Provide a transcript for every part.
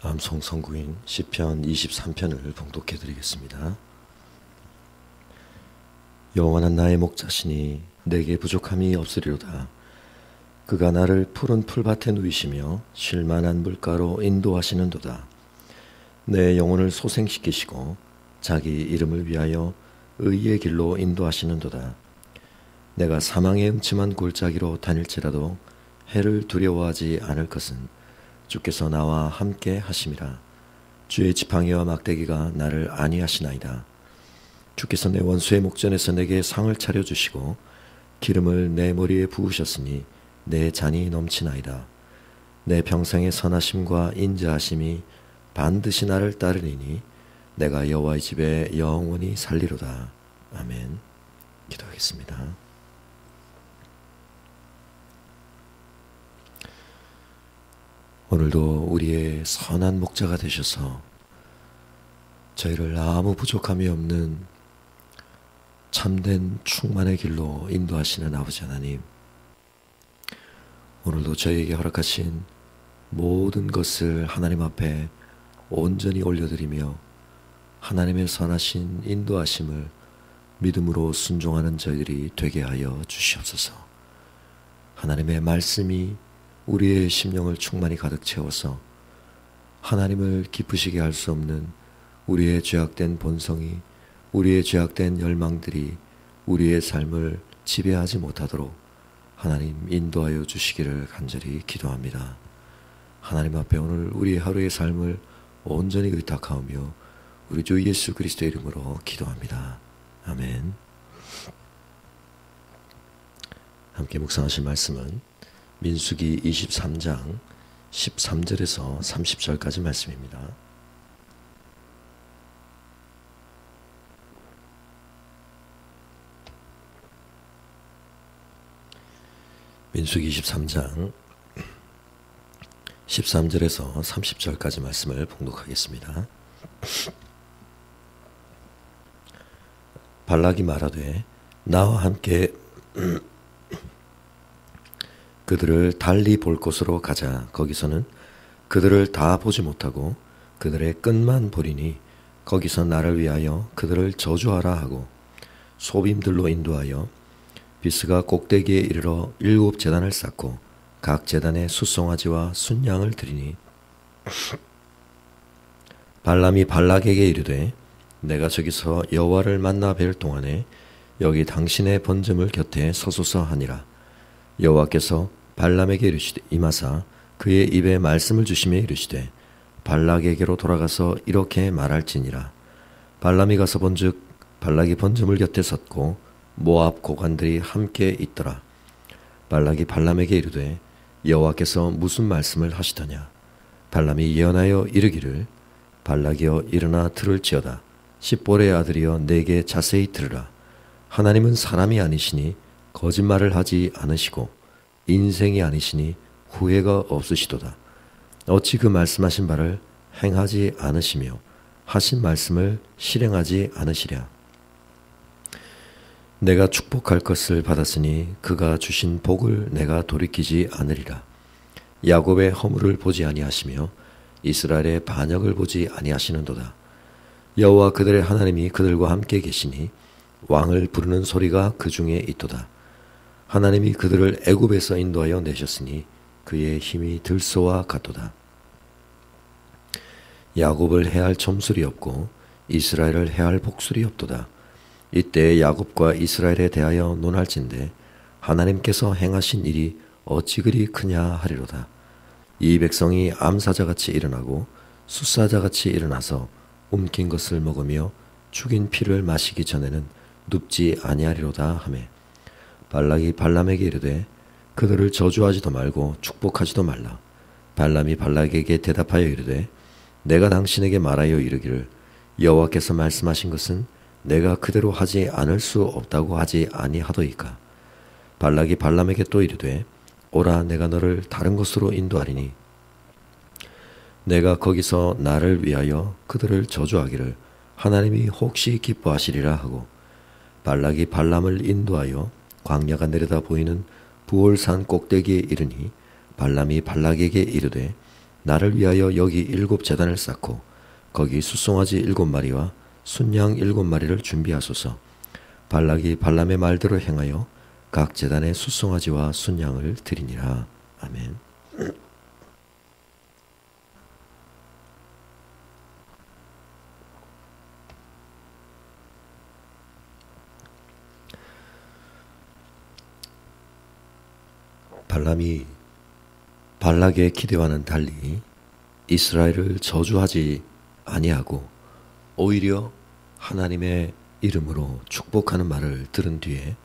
암송 선구인 시편 23편을 봉독해 드리겠습니다. 여호와는 나의 목자시니 내게 부족함이 없으리로다. 그가 나를 푸른 풀밭에 누이시며 쉴 만한 물가로 인도하시는도다. 내 영혼을 소생시키시고 자기 이름을 위하여 의의 길로 인도하시는도다. 내가 사망의 음침한 골짜기로 다닐지라도 해를 두려워하지 않을 것은 주께서 나와 함께 하심이라. 주의 지팡이와 막대기가 나를 안위하시나이다. 주께서 내 원수의 목전에서 내게 상을 차려주시고 기름을 내 머리에 부으셨으니 내 잔이 넘치나이다. 내 평생의 선하심과 인자하심이 반드시 나를 따르리니 내가 여호와의 집에 영원히 살리로다. 아멘. 기도하겠습니다. 오늘도 우리의 선한 목자가 되셔서 저희를 아무 부족함이 없는 참된 충만의 길로 인도하시는 아버지 하나님, 오늘도 저희에게 허락하신 모든 것을 하나님 앞에 온전히 올려드리며 하나님의 선하신 인도하심을 믿음으로 순종하는 저희들이 되게 하여 주시옵소서. 하나님의 말씀이 우리의 심령을 충만히 가득 채워서 하나님을 기쁘시게 할 수 없는 우리의 죄악된 본성이, 우리의 죄악된 열망들이 우리의 삶을 지배하지 못하도록 하나님 인도하여 주시기를 간절히 기도합니다. 하나님 앞에 오늘 우리 하루의 삶을 온전히 의탁하오며 우리 주 예수 그리스도의 이름으로 기도합니다. 아멘. 함께 묵상하실 말씀은 민수기 23장 13절에서 30절까지 말씀입니다. 민수기 23장 13절에서 30절까지 말씀을 봉독하겠습니다. 발락이 말하되 나와 함께 그들을 달리 볼 곳으로 가자. 거기서는 그들을 다 보지 못하고 그들의 끝만 보리니 거기서 나를 위하여 그들을 저주하라 하고 소빔들로 인도하여 비스가 꼭대기에 이르러 7 제단을 쌓고 각 제단에 숫송아지와 순양을 드리니 발람이 발락에게 이르되 내가 저기서 여호와를 만나 뵐 동안에 여기 당신의 번제물 곁에 서소서 하니라. 여호와께서 발람에게 이르시되 임하사 그의 입에 말씀을 주시며 이르시되 발락에게로 돌아가서 이렇게 말할지니라. 발람이 가서 본즉 발락이 번제물 곁에 섰고 모압 고관들이 함께 있더라. 발락이 발람에게 이르되 여호와께서 무슨 말씀을 하시더냐. 발람이 예언하여 이르기를 발락이여 일어나 들을지어다. 십볼의 아들이여 내게 자세히 들으라. 하나님은 사람이 아니시니 거짓말을 하지 않으시고 인생이 아니시니 후회가 없으시도다. 어찌 그 말씀하신 바를 행하지 않으시며 하신 말씀을 실행하지 않으시랴. 내가 축복할 것을 받았으니 그가 주신 복을 내가 돌이키지 않으리라. 야곱의 허물을 보지 아니하시며 이스라엘의 반역을 보지 아니하시는도다. 여호와 그들의 하나님이 그들과 함께 계시니 왕을 부르는 소리가 그 중에 있도다. 하나님이 그들을 애굽에서 인도하여 내셨으니 그의 힘이 들소와 같도다. 야곱을 해할 점술이 없고 이스라엘을 해할 복술이 없도다. 이때 야곱과 이스라엘에 대하여 논할진대 하나님께서 행하신 일이 어찌 그리 크냐 하리로다. 이 백성이 암사자같이 일어나고 숫사자같이 일어나서 움킨 것을 먹으며 죽인 피를 마시기 전에는 눕지 아니하리로다 하매 발락이 발람에게 이르되 그들을 저주하지도 말고 축복하지도 말라. 발람이 발락에게 대답하여 이르되 내가 당신에게 말하여 이르기를 여호와께서 말씀하신 것은 내가 그대로 하지 않을 수 없다고 하지 아니하도이까. 발락이 발람에게 또 이르되 오라 내가 너를 다른 곳으로 인도하리니 내가 거기서 나를 위하여 그들을 저주하기를 하나님이 혹시 기뻐하시리라 하고 발락이 발람을 인도하여 광야가 내려다 보이는 부올산 꼭대기에 이르니 발람이 발락에게 이르되 나를 위하여 여기 7 제단을 쌓고 거기 숫송아지 7마리와 순양 7마리를 준비하소서. 발락이 발람의 말대로 행하여 각 제단에 숫송아지와 순양을 드리니라. 아멘. 발람이 발락의 기대와는 달리 이스라엘을 저주하지 아니하고 오히려 하나님의 이름으로 축복하는 말을 들은 뒤에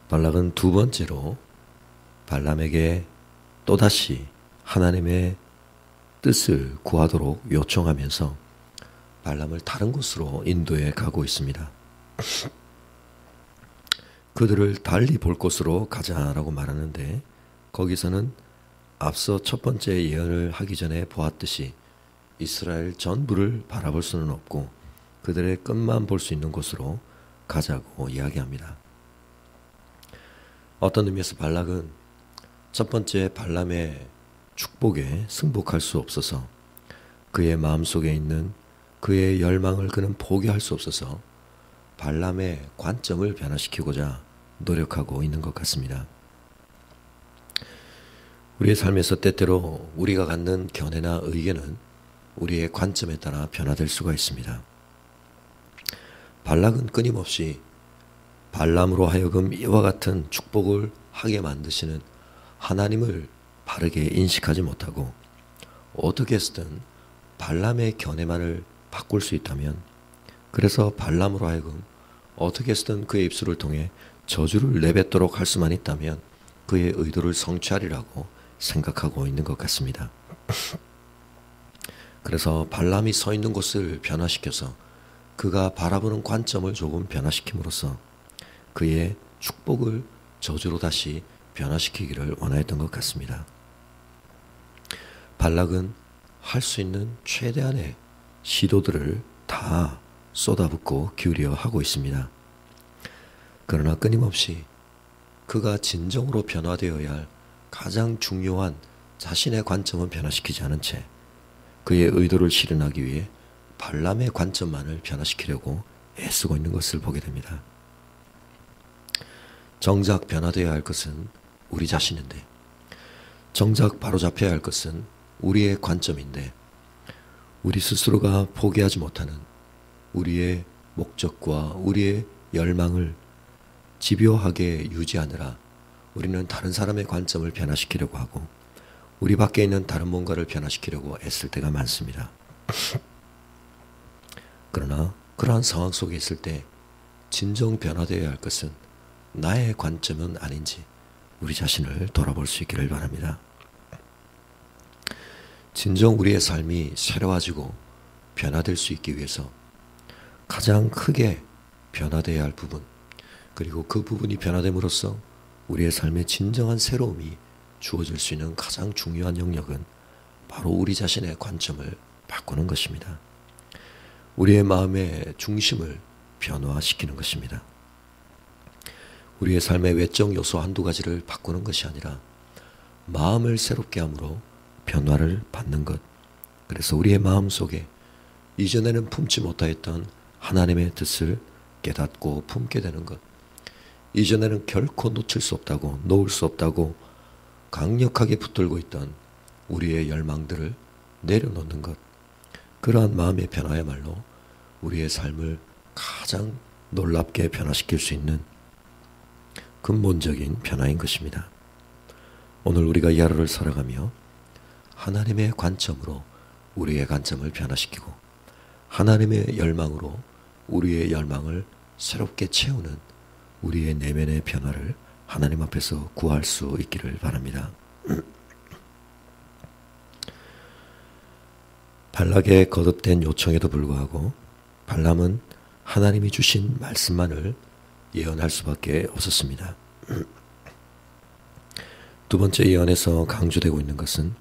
발락은 2번째로 발람에게 또다시 하나님의 뜻을 구하도록 요청하면서 발람을 다른 곳으로 인도해 가고 있습니다. 그들을 달리 볼 곳으로 가자라고 말하는데, 거기서는 앞서 첫 번째 예언을 하기 전에 보았듯이 이스라엘 전부를 바라볼 수는 없고 그들의 끝만 볼 수 있는 곳으로 가자고 이야기합니다. 어떤 의미에서 발락은 첫 번째 발람의 축복에 승복할 수 없어서 그의 마음속에 있는 그의 열망을 그는 포기할 수 없어서 발람의 관점을 변화시키고자 노력하고 있는 것 같습니다. 우리의 삶에서 때때로 우리가 갖는 견해나 의견은 우리의 관점에 따라 변화될 수가 있습니다. 발락은 끊임없이 발람으로 하여금 이와 같은 축복을 하게 만드시는 하나님을 바르게 인식하지 못하고 어떻게 해서든 발람의 견해만을 바꿀 수 있다면, 그래서 발람으로 하여금 어떻게 해서든 그의 입술을 통해 저주를 내뱉도록 할 수만 있다면 그의 의도를 성취하리라고 생각하고 있는 것 같습니다. 그래서 발람이 서 있는 곳을 변화시켜서 그가 바라보는 관점을 조금 변화시킴으로써 그의 축복을 저주로 다시 변화시키기를 원하였던 것 같습니다. 발락은 할 수 있는 최대한의 시도들을 다 쏟아붓고 기울여 하고 있습니다. 그러나 끊임없이 그가 진정으로 변화되어야 할 가장 중요한 자신의 관점은 변화시키지 않은 채 그의 의도를 실현하기 위해 발람의 관점만을 변화시키려고 애쓰고 있는 것을 보게 됩니다. 정작 변화되어야 할 것은 우리 자신인데, 정작 바로잡혀야 할 것은 우리의 관점인데, 우리 스스로가 포기하지 못하는 우리의 목적과 우리의 열망을 집요하게 유지하느라 우리는 다른 사람의 관점을 변화시키려고 하고 우리 밖에 있는 다른 뭔가를 변화시키려고 애쓸 때가 많습니다. 그러나 그러한 상황 속에 있을 때 진정 변화되어야 할 것은 나의 관점은 아닌지 우리 자신을 돌아볼 수 있기를 바랍니다. 진정 우리의 삶이 새로워지고 변화될 수 있기 위해서 가장 크게 변화되어야 할 부분, 그리고 그 부분이 변화됨으로써 우리의 삶에 진정한 새로움이 주어질 수 있는 가장 중요한 영역은 바로 우리 자신의 관점을 바꾸는 것입니다. 우리의 마음의 중심을 변화시키는 것입니다. 우리의 삶의 외적 요소 한두 가지를 바꾸는 것이 아니라 마음을 새롭게 함으로 변화를 받는 것. 그래서 우리의 마음 속에 이전에는 품지 못하였던 하나님의 뜻을 깨닫고 품게 되는 것. 이전에는 결코 놓칠 수 없다고, 놓을 수 없다고 강력하게 붙들고 있던 우리의 열망들을 내려놓는 것. 그러한 마음의 변화야말로 우리의 삶을 가장 놀랍게 변화시킬 수 있는 근본적인 변화인 것입니다. 오늘 우리가 이 하루를 살아가며 하나님의 관점으로 우리의 관점을 변화시키고 하나님의 열망으로 우리의 열망을 새롭게 채우는 우리의 내면의 변화를 하나님 앞에서 구할 수 있기를 바랍니다. 발락의 거듭된 요청에도 불구하고 발람은 하나님이 주신 말씀만을 예언할 수밖에 없었습니다. 두 번째 예언에서 강조되고 있는 것은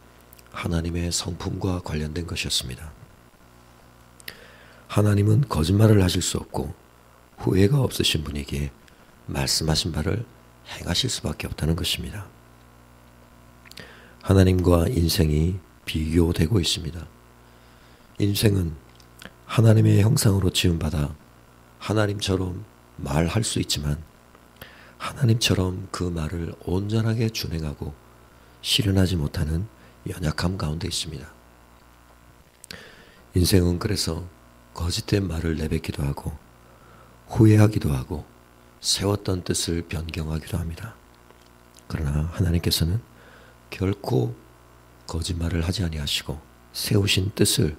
하나님의 성품과 관련된 것이었습니다. 하나님은 거짓말을 하실 수 없고 후회가 없으신 분이기에 말씀하신 바를 행하실 수밖에 없다는 것입니다. 하나님과 인생이 비교되고 있습니다. 인생은 하나님의 형상으로 지음받아 하나님처럼 말할 수 있지만 하나님처럼 그 말을 온전하게 준행하고 실현하지 못하는 연약함 가운데 있습니다. 인생은 그래서 거짓된 말을 내뱉기도 하고 후회하기도 하고 세웠던 뜻을 변경하기도 합니다. 그러나 하나님께서는 결코 거짓말을 하지 아니하시고 세우신 뜻을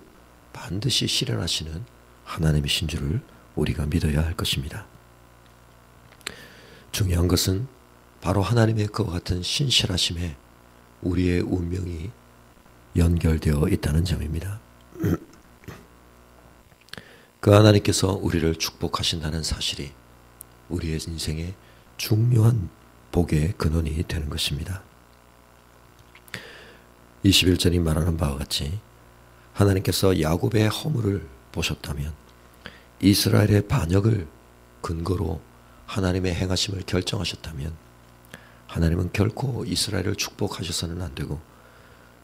반드시 실현하시는 하나님이신 줄을 우리가 믿어야 할 것입니다. 중요한 것은 바로 하나님의 그와 같은 신실하심에 우리의 운명이 연결되어 있다는 점입니다. 그 하나님께서 우리를 축복하신다는 사실이 우리의 인생의 중요한 복의 근원이 되는 것입니다. 21절이 말하는 바와 같이 하나님께서 야곱의 허물을 보셨다면 이스라엘의 반역을 근거로 하나님의 행하심을 결정하셨다면 하나님은 결코 이스라엘을 축복하셔서는 안 되고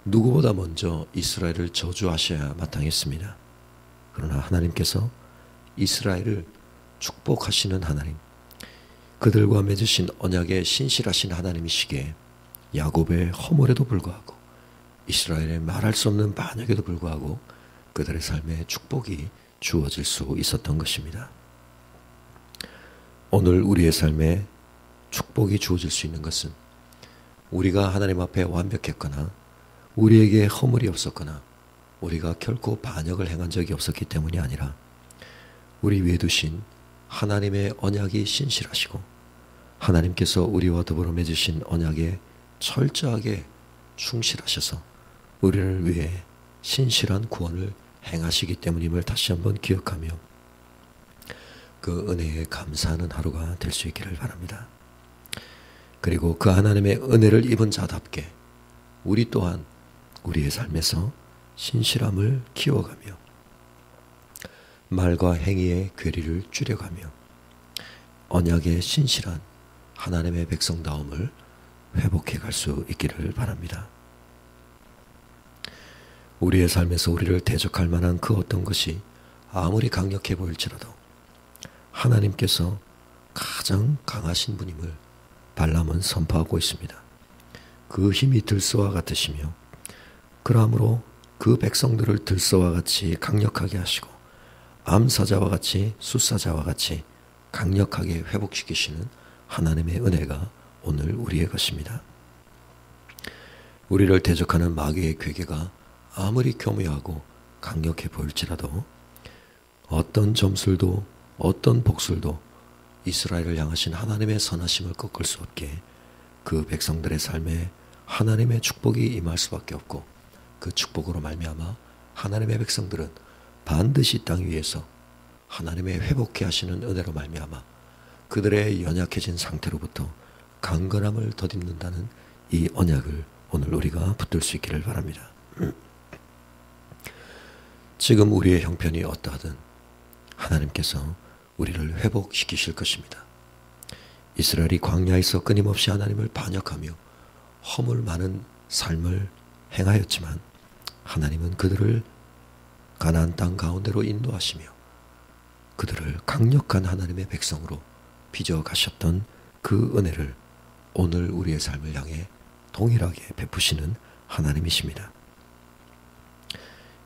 누구보다 먼저 이스라엘을 저주하셔야 마땅했습니다. 그러나 하나님께서 이스라엘을 축복하시는 하나님, 그들과 맺으신 언약에 신실하신 하나님이시기에 야곱의 허물에도 불구하고 이스라엘의 말할 수 없는 반역에도 불구하고 그들의 삶에 축복이 주어질 수 있었던 것입니다. 오늘 우리의 삶에 축복이 주어질 수 있는 것은 우리가 하나님 앞에 완벽했거나 우리에게 허물이 없었거나 우리가 결코 반역을 행한 적이 없었기 때문이 아니라 우리 위에 두신 하나님의 언약이 신실하시고 하나님께서 우리와 더불어 맺으신 언약에 철저하게 충실하셔서 우리를 위해 신실한 구원을 행하시기 때문임을 다시 한번 기억하며 그 은혜에 감사하는 하루가 될 수 있기를 바랍니다. 그리고 그 하나님의 은혜를 입은 자답게 우리 또한 우리의 삶에서 신실함을 키워가며 말과 행위의 괴리를 줄여가며 언약의 신실한 하나님의 백성다움을 회복해 갈 수 있기를 바랍니다. 우리의 삶에서 우리를 대적할 만한 그 어떤 것이 아무리 강력해 보일지라도 하나님께서 가장 강하신 분임을 발람은 선포하고 있습니다. 그 힘이 들소와 같으시며 그러므로 그 백성들을 들소와 같이 강력하게 하시고 암사자와 같이 숫사자와 같이 강력하게 회복시키시는 하나님의 은혜가 오늘 우리의 것입니다. 우리를 대적하는 마귀의 괴계가 아무리 교묘하고 강력해 보일지라도 어떤 점술도 어떤 복술도 이스라엘을 향하신 하나님의 선하심을 꺾을 수 없게 그 백성들의 삶에 하나님의 축복이 임할 수밖에 없고 그 축복으로 말미암아 하나님의 백성들은 반드시 땅 위에서 하나님의 회복케 하시는 은혜로 말미암아 그들의 연약해진 상태로부터 강건함을 덧입는다는 이 언약을 오늘 우리가 붙들 수 있기를 바랍니다. 지금 우리의 형편이 어떠하든 하나님께서 우리를 회복시키실 것입니다. 이스라엘이 광야에서 끊임없이 하나님을 반역하며 허물 많은 삶을 행하였지만 하나님은 그들을 가나안 땅 가운데로 인도하시며 그들을 강력한 하나님의 백성으로 빚어가셨던 그 은혜를 오늘 우리의 삶을 향해 동일하게 베푸시는 하나님이십니다.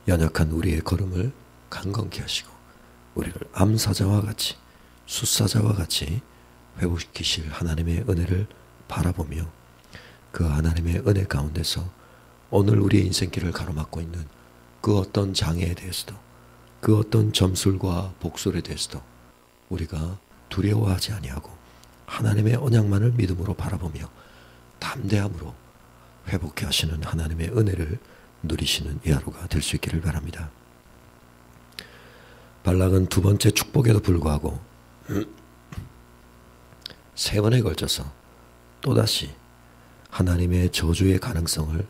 연약한 우리의 걸음을 강건케 하시고 우리를 암사자와 같이 숫사자와 같이 회복시키실 하나님의 은혜를 바라보며 그 하나님의 은혜 가운데서 오늘 우리의 인생길을 가로막고 있는 그 어떤 장애에 대해서도 그 어떤 점술과 복술에 대해서도 우리가 두려워하지 아니하고 하나님의 언약만을 믿음으로 바라보며 담대함으로 회복해 하시는 하나님의 은혜를 누리시는 이 하루가 될 수 있기를 바랍니다. 발락은 두 번째 축복에도 불구하고 세 번에 걸쳐서 또다시 하나님의 저주의 가능성을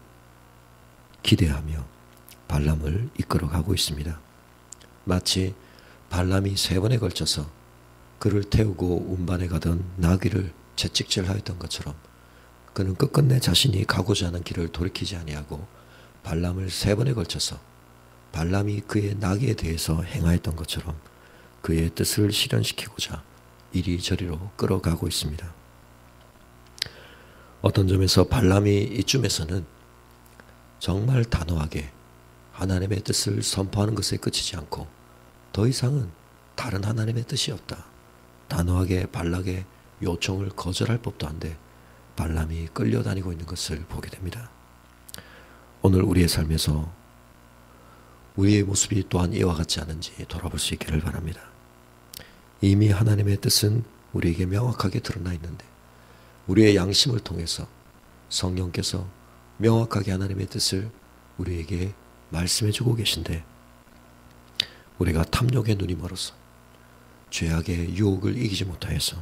기대하며 발람을 이끌어가고 있습니다. 마치 발람이 세 번에 걸쳐서 그를 태우고 운반해 가던 나귀를 채찍질하였던 것처럼 그는 끝끝내 자신이 가고자 하는 길을 돌이키지 아니하고 발람을 3번에 걸쳐서 발람이 그의 낙에 대해서 행하였던 것처럼 그의 뜻을 실현시키고자 이리저리로 끌어가고 있습니다. 어떤 점에서 발람이 이쯤에서는 정말 단호하게 하나님의 뜻을 선포하는 것에 그치지 않고 더 이상은 다른 하나님의 뜻이 없다. 단호하게 발락의 요청을 거절할 법도 한데 발람이 끌려다니고 있는 것을 보게 됩니다. 오늘 우리의 삶에서 우리의 모습이 또한 이와 같지 않은지 돌아볼 수 있기를 바랍니다. 이미 하나님의 뜻은 우리에게 명확하게 드러나 있는데 우리의 양심을 통해서 성령께서 명확하게 하나님의 뜻을 우리에게 말씀해 주고 계신데 우리가 탐욕의 눈이 멀어서 죄악의 유혹을 이기지 못하여서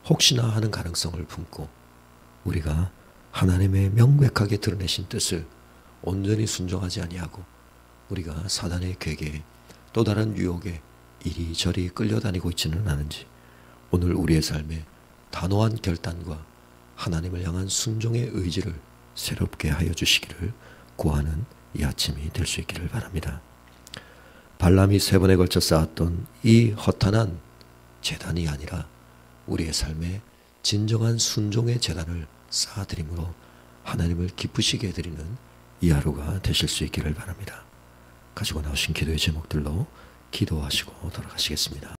혹시나 하는 가능성을 품고 우리가 하나님의 명백하게 드러내신 뜻을 온전히 순종하지 아니하고 우리가 사단의 괴계에 또 다른 유혹에 이리저리 끌려다니고 있지는 않은지 오늘 우리의 삶에 단호한 결단과 하나님을 향한 순종의 의지를 새롭게 하여 주시기를 구하는 이 아침이 될 수 있기를 바랍니다. 발람이 3번에 걸쳐 쌓았던 이 허탄한 재단이 아니라 우리의 삶에 진정한 순종의 재단을 쌓아드림으로 하나님을 기쁘시게 해드리는 이 하루가 되실 수 있기를 바랍니다. 가지고 나오신 기도의 제목들로 기도하시고 돌아가시겠습니다.